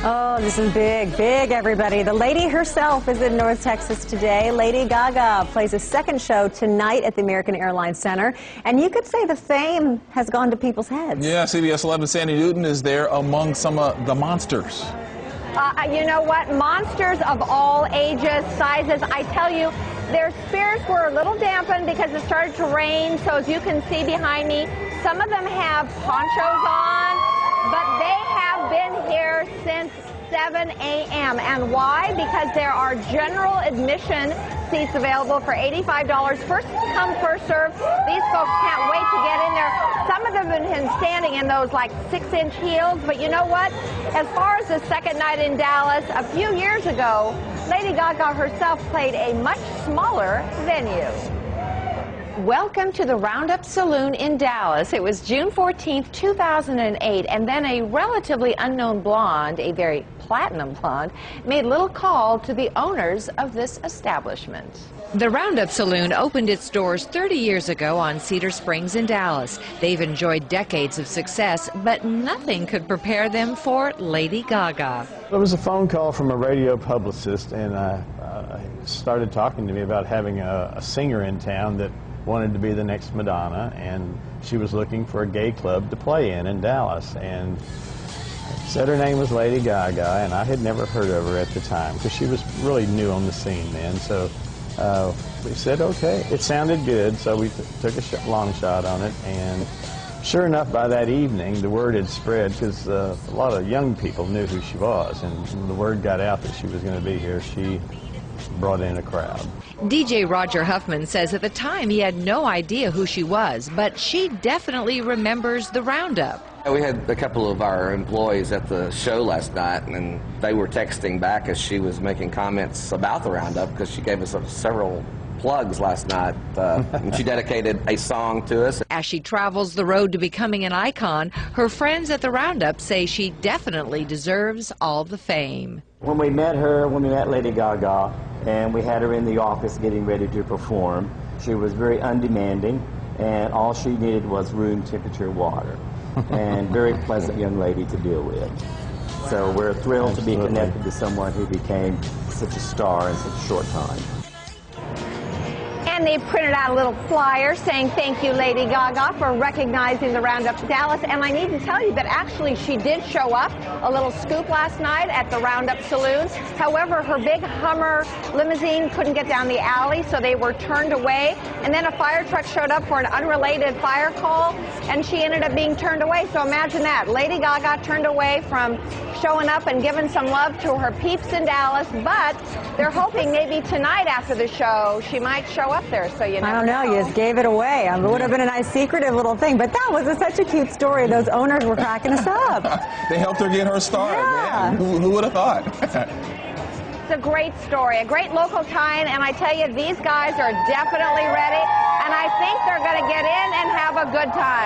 Oh, this is big, big, everybody. The lady herself is in North Texas today. Lady Gaga plays a second show tonight at the American Airlines Center. And you could say the fame has gone to people's heads. Yeah, CBS 11 Sandy Newton is there among some of the monsters. You know what? Monsters of all ages, sizes. I tell you, their spirits were a little dampened because it started to rain. So as you can see behind me, some of them have ponchos on, but they have been here since 7 a.m. And why? Because there are general admission seats available for $85. First come, first serve. These folks can't wait to get in there. Some of them have been standing in those like 6-inch heels. But you know what? As far as the second night in Dallas, a few years ago, Lady Gaga herself played a much smaller venue. Welcome to the Roundup Saloon in Dallas. It was June 14th, 2008, and then a relatively unknown blonde, a very platinum blonde, made little call to the owners of this establishment. The Roundup Saloon opened its doors 30 years ago on Cedar Springs in Dallas. They've enjoyed decades of success, but nothing could prepare them for Lady Gaga. There was a phone call from a radio publicist, and started talking to me about having a singer in town that wanted to be the next Madonna, and she was looking for a gay club to play in Dallas, and said her name was Lady Gaga, and I had never heard of her at the time because she was really new on the scene then. So we said okay. It sounded good, so we took a long shot on it, and sure enough, by that evening the word had spread because a lot of young people knew who she was, and when the word got out that she was going to be here, she brought in a crowd. DJ Roger Huffman says at the time he had no idea who she was, but she definitely remembers the Roundup. We had a couple of our employees at the show last night, and they were texting back as she was making comments about the Roundup because she gave us several plugs last night, and she dedicated a song to us. As she travels the road to becoming an icon, her friends at the Roundup say she definitely deserves all the fame. When we met Lady Gaga, and we had her in the office getting ready to perform, she was very undemanding, and all she needed was room temperature water. And very pleasant young lady to deal with. So we're thrilled to be connected to someone who became such a star in such a short time. And they printed out a little flyer saying thank you, Lady Gaga, for recognizing the Roundup Dallas. And I need to tell you that actually she did show up, a little scoop last night at the Roundup Saloon. However, her big Hummer limousine couldn't get down the alley, so they were turned away. And then a fire truck showed up for an unrelated fire call, and she ended up being turned away. So imagine that. Lady Gaga turned away from showing up and giving some love to her peeps in Dallas, but they're hoping maybe tonight after the show she might show up there, so you never I don't know. You just gave it away. It would have been a nice secretive little thing, but that was such a cute story. Those owners were cracking us up. They helped her get her start. Yeah. Man. Who would have thought? It's a great story, a great local tie-in, and I tell you, these guys are definitely ready, and I think they're going to get in and have a good time.